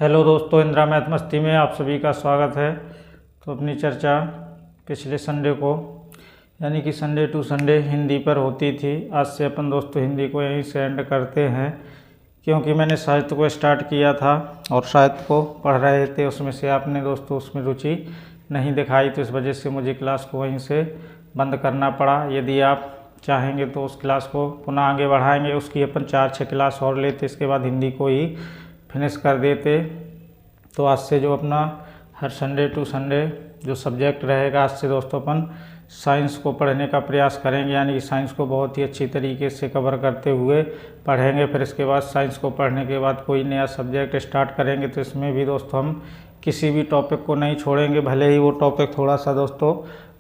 Hello दोस्तों, Indira math मस्ती में आप सभी का स्वागत है। तो अपनी चर्चा पिछले संडे को यानी कि संडे टू संडे हिंदी पर होती थी। आज से अपन दोस्तों हिंदी को यहीं से एंड करते हैं, क्योंकि मैंने साहित्य को स्टार्ट किया था और साहित्य को पढ़ रहे थे। उसमें से आपने दोस्तों उसमें रुचि नहीं दिखाई, तो इस वजह से मुझे क्लास को वहीं से बंद करना पड़ा। यदि आप चाहेंगे तो उस क्लास को पुनः आगे बढ़ाएंगे, उसकी अपन 4-6 क्लास और लेते, इसके बाद हिंदी को ही फिनिश कर देते। तो आज से जो अपना हर संडे टू संडे जो सब्जेक्ट रहेगा, आज से दोस्तों अपन साइंस को पढ़ने का प्रयास करेंगे, यानी कि साइंस को बहुत ही अच्छी तरीके से कवर करते हुए पढ़ेंगे। फिर इसके बाद साइंस को पढ़ने के बाद कोई नया सब्जेक्ट स्टार्ट करेंगे, तो इसमें भी दोस्तों हम किसी भी टॉपिक को नहीं छोड़ेंगे, भले ही वो टॉपिक थोड़ा सा दोस्तों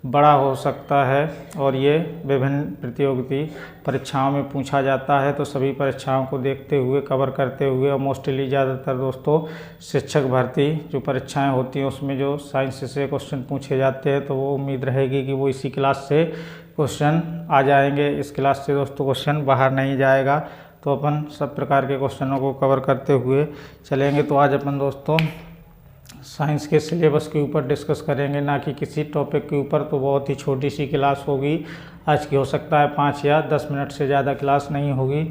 बड़ा हो सकता है। और ये विभिन्न प्रतियोगिता परीक्षाओं में पूछा जाता है, तो सभी परीक्षाओं को देखते हुए कवर करते हुए, और मोस्टली ज़्यादातर दोस्तों शिक्षक भर्ती जो परीक्षाएं होती हैं उसमें जो साइंस से क्वेश्चन पूछे जाते हैं, तो वो उम्मीद रहेगी कि वो इसी क्लास से क्वेश्चन आ जाएंगे। इस क्लास से दोस्तों क्वेश्चन बाहर नहीं जाएगा, तो अपन सब प्रकार के क्वेश्चनों को कवर करते हुए चलेंगे। तो आज अपन दोस्तों साइंस के सिलेबस के ऊपर डिस्कस करेंगे, ना कि किसी टॉपिक के ऊपर। तो बहुत ही छोटी सी क्लास होगी आज की, हो सकता है 5 या 10 मिनट से ज़्यादा क्लास नहीं होगी।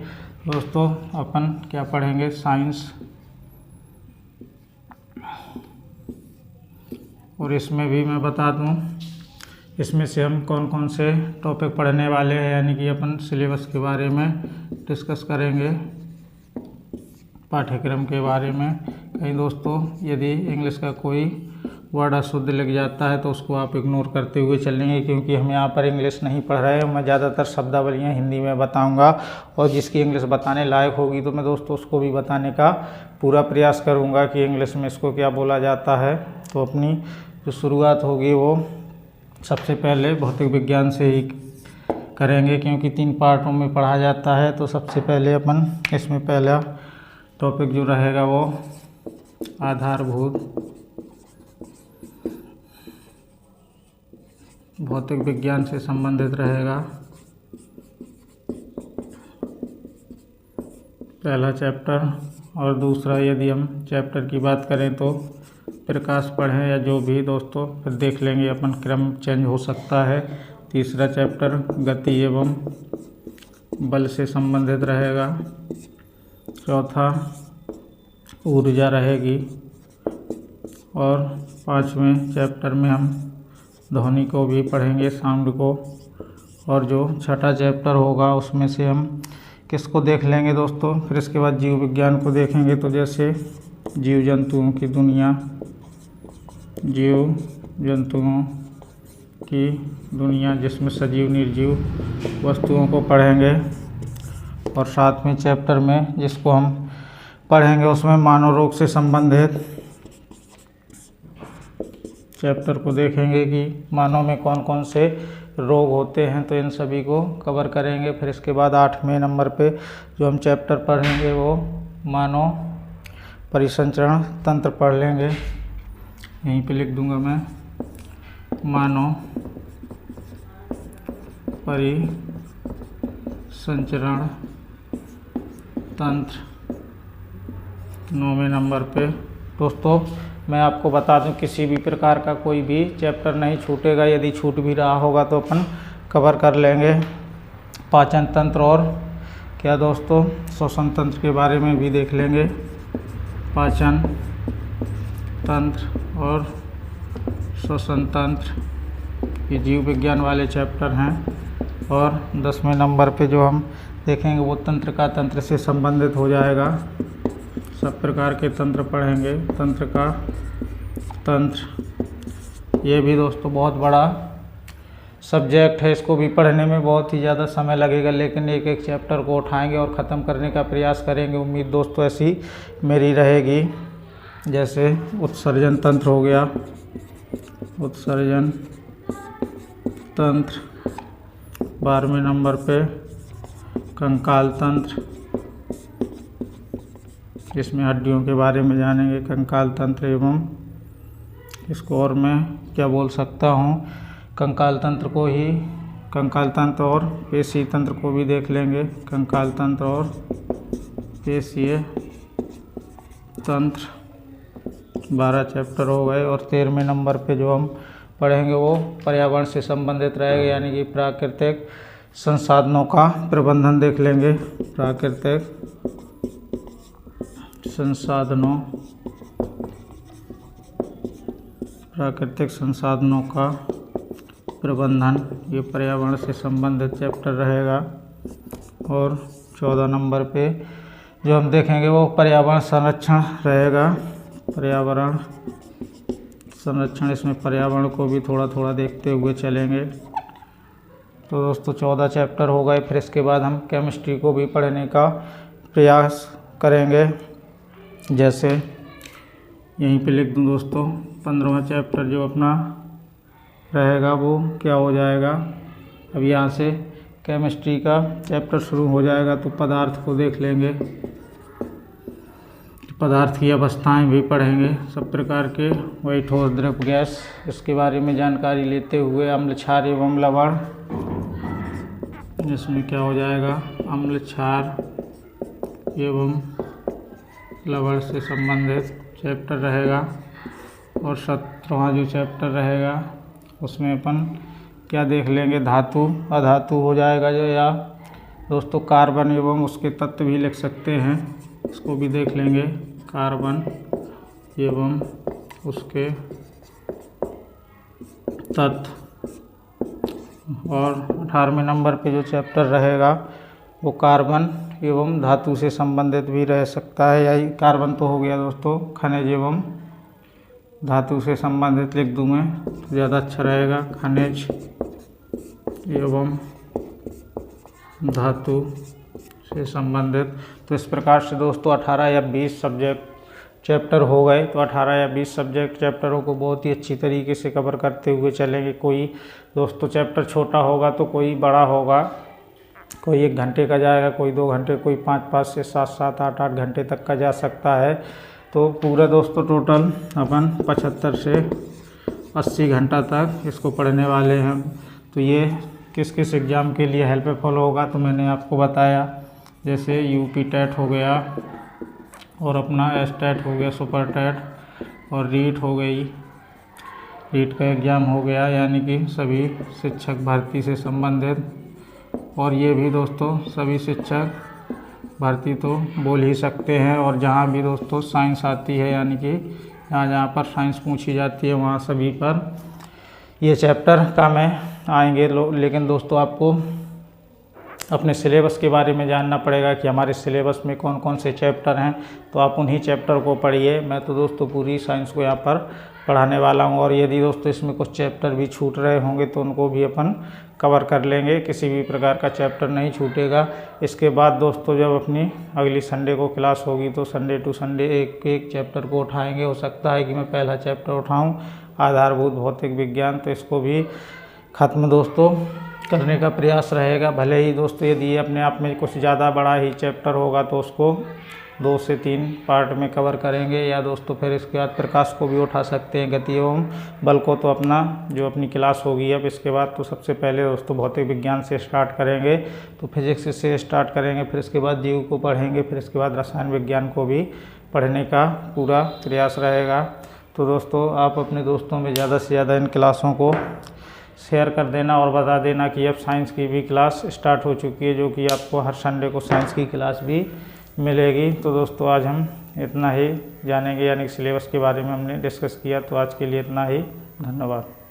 दोस्तों अपन क्या पढ़ेंगे, साइंस, और इसमें भी मैं बता दूं इसमें से हम कौन कौन से टॉपिक पढ़ने वाले हैं, यानी कि अपन सिलेबस के बारे में डिस्कस करेंगे, पाठ्यक्रम के बारे में। कहीं दोस्तों यदि इंग्लिश का कोई वर्ड अशुद्ध लग जाता है तो उसको आप इग्नोर करते हुए चलेंगे, क्योंकि हम यहाँ पर इंग्लिश नहीं पढ़ रहे हैं। मैं ज़्यादातर शब्दावलियाँ हिंदी में बताऊँगा, और जिसकी इंग्लिश बताने लायक होगी तो मैं दोस्तों उसको भी बताने का पूरा प्रयास करूँगा कि इंग्लिश में इसको क्या बोला जाता है। तो अपनी जो शुरुआत होगी वो सबसे पहले भौतिक विज्ञान से ही करेंगे, क्योंकि 3 पार्टों में पढ़ा जाता है। तो सबसे पहले अपन इसमें पहला टॉपिक जो रहेगा वो आधारभूत भौतिक विज्ञान से संबंधित रहेगा, पहला चैप्टर। और दूसरा, यदि हम चैप्टर की बात करें तो प्रकाश पढ़ें या जो भी दोस्तों, फिर देख लेंगे अपन, क्रम चेंज हो सकता है। तीसरा चैप्टर गति एवं बल से संबंधित रहेगा। चौथा ऊर्जा रहेगी। और 5वें चैप्टर में हम ध्वनि को भी पढ़ेंगे, साउंड को। और जो छठा चैप्टर होगा उसमें से हम किसको देख लेंगे दोस्तों, फिर इसके बाद जीव विज्ञान को देखेंगे। तो जैसे जीव जंतुओं की दुनिया, जीव जंतुओं की दुनिया जिसमें सजीव निर्जीव वस्तुओं को पढ़ेंगे। और 7वें चैप्टर में जिसको हम पढ़ेंगे उसमें मानव रोग से संबंधित चैप्टर को देखेंगे कि मानव में कौन कौन से रोग होते हैं, तो इन सभी को कवर करेंगे। फिर इसके बाद 8वें नंबर पे जो हम चैप्टर पढ़ेंगे वो मानव परिसंचरण तंत्र पढ़ लेंगे। यहीं पे लिख दूंगा मैं, मानव परिसंचरण तंत्र 9वें नंबर पे। दोस्तों मैं आपको बता दूं, किसी भी प्रकार का कोई भी चैप्टर नहीं छूटेगा, यदि छूट भी रहा होगा तो अपन कवर कर लेंगे। पाचन तंत्र और क्या दोस्तों, श्वसन तंत्र के बारे में भी देख लेंगे। पाचन तंत्र और श्वसन तंत्र ये जीव विज्ञान वाले चैप्टर हैं। और 10वें नंबर पे जो हम देखेंगे वो तंत्र का तंत्र से संबंधित हो जाएगा। सब प्रकार के तंत्र पढ़ेंगे, तंत्र का तंत्र। ये भी दोस्तों बहुत बड़ा सब्जेक्ट है, इसको भी पढ़ने में बहुत ही ज़्यादा समय लगेगा, लेकिन एक एक चैप्टर को उठाएंगे और ख़त्म करने का प्रयास करेंगे। उम्मीद दोस्तों ऐसी मेरी रहेगी। जैसे उत्सर्जन तंत्र हो गया, उत्सर्जन तंत्र। 12वें नंबर पे कंकाल तंत्र, जिसमें हड्डियों के बारे में जानेंगे, कंकाल तंत्र। एवं इसको और मैं क्या बोल सकता हूँ, कंकाल तंत्र को ही, कंकाल तंत्र और पेशी तंत्र को भी देख लेंगे। कंकाल तंत्र और पेशीय तंत्र 12 चैप्टर हो गए। और 13वें नंबर पे जो हम पढ़ेंगे वो पर्यावरण से संबंधित रहेगा, यानी कि प्राकृतिक संसाधनों का प्रबंधन देख लेंगे। प्राकृतिक संसाधनों का प्रबंधन, ये पर्यावरण से संबंधित चैप्टर रहेगा। और 14 नंबर पे जो हम देखेंगे वो पर्यावरण संरक्षण रहेगा। पर्यावरण संरक्षण, इसमें पर्यावरण को भी थोड़ा थोड़ा देखते हुए चलेंगे। तो दोस्तों 14 चैप्टर हो गए। फिर इसके बाद हम केमिस्ट्री को भी पढ़ने का प्रयास करेंगे। जैसे यहीं पे लिख दूँ दोस्तों, 15वां चैप्टर जो अपना रहेगा वो क्या हो जाएगा। अब यहाँ से केमिस्ट्री का चैप्टर शुरू हो जाएगा, तो पदार्थ को देख लेंगे। पदार्थ की अवस्थाएं भी पढ़ेंगे, सब प्रकार के, वही ठोस, द्रव, गैस, इसके बारे में जानकारी लेते हुए अम्ल, क्षार एवं लवण, इसमें क्या हो जाएगा, अम्ल, क्षार एवं लवण से संबंधित चैप्टर रहेगा। और 17वां जो चैप्टर रहेगा उसमें अपन क्या देख लेंगे, धातु, अधातु हो जाएगा जो, या दोस्तों कार्बन एवं उसके तत्व भी लिख सकते हैं, इसको भी देख लेंगे, कार्बन एवं उसके तत्व। और 18वें नंबर पे जो चैप्टर रहेगा वो कार्बन एवं धातु से संबंधित भी रह सकता है। यही कार्बन तो हो गया दोस्तों, खनिज एवं धातु से संबंधित लिख दूँ मैं तो ज़्यादा अच्छा रहेगा, खनिज एवं धातु से संबंधित। तो इस प्रकार से दोस्तों 18 या 20 सब्जेक्ट चैप्टर हो गए। तो 18 या 20 सब्जेक्ट चैप्टरों को बहुत ही अच्छी तरीके से कवर करते हुए चलेंगे। कोई दोस्तों चैप्टर छोटा होगा तो कोई बड़ा होगा, कोई 1 घंटे का जाएगा, कोई 2 घंटे, कोई 5 से 7, 8 घंटे तक का जा सकता है। तो पूरा दोस्तों टोटल अपन 75 से 80 घंटा तक इसको पढ़ने वाले हैं। तो ये किस किस एग्ज़ाम के लिए हेल्पफुल होगा तो मैंने आपको बताया। जैसे यूपी टेट हो गया, और अपना एस टेट हो गया, सुपर टेट, और रीट हो गई, रीट का एग्ज़ाम हो गया, यानी कि सभी शिक्षक भर्ती से संबंधित। और ये भी दोस्तों सभी शिक्षक भर्ती तो बोल ही सकते हैं। और जहाँ भी दोस्तों साइंस आती है, यानी कि जहाँ पर साइंस पूछी जाती है वहाँ सभी पर ये चैप्टर काम में आएंगे। लेकिन दोस्तों आपको अपने सिलेबस के बारे में जानना पड़ेगा कि हमारे सिलेबस में कौन कौन से चैप्टर हैं, तो आप उन्हीं चैप्टर को पढ़िए। मैं तो दोस्तों पूरी साइंस को यहाँ पर पढ़ाने वाला हूँ। और यदि दोस्तों इसमें कुछ चैप्टर भी छूट रहे होंगे तो उनको भी अपन कवर कर लेंगे, किसी भी प्रकार का चैप्टर नहीं छूटेगा। इसके बाद दोस्तों जब अपनी अगली संडे को क्लास होगी तो संडे टू संडे एक एक चैप्टर को उठाएंगे। हो सकता है कि मैं पहला चैप्टर उठाऊँ, आधारभूत भौतिक विज्ञान, तो इसको भी ख़त्म दोस्तों करने का प्रयास रहेगा। भले ही दोस्तों यदि अपने आप में कुछ ज़्यादा बड़ा ही चैप्टर होगा तो उसको 2 से 3 पार्ट में कवर करेंगे, या दोस्तों फिर इसके बाद प्रकाश को भी उठा सकते हैं, गति एवं बल को। तो अपना जो अपनी क्लास होगी अब इसके बाद तो सबसे पहले दोस्तों भौतिक विज्ञान से स्टार्ट करेंगे, तो फिजिक्स से स्टार्ट करेंगे, फिर इसके बाद जीव को पढ़ेंगे, फिर इसके बाद रसायन विज्ञान को भी पढ़ने का पूरा प्रयास रहेगा। तो दोस्तों आप अपने दोस्तों में ज़्यादा से ज़्यादा इन क्लासों को शेयर कर देना और बता देना कि अब साइंस की भी क्लास स्टार्ट हो चुकी है, जो कि आपको हर संडे को साइंस की क्लास भी मिलेगी। तो दोस्तों आज हम इतना ही जानेंगे, यानी कि सिलेबस के बारे में हमने डिस्कस किया। तो आज के लिए इतना ही, धन्यवाद।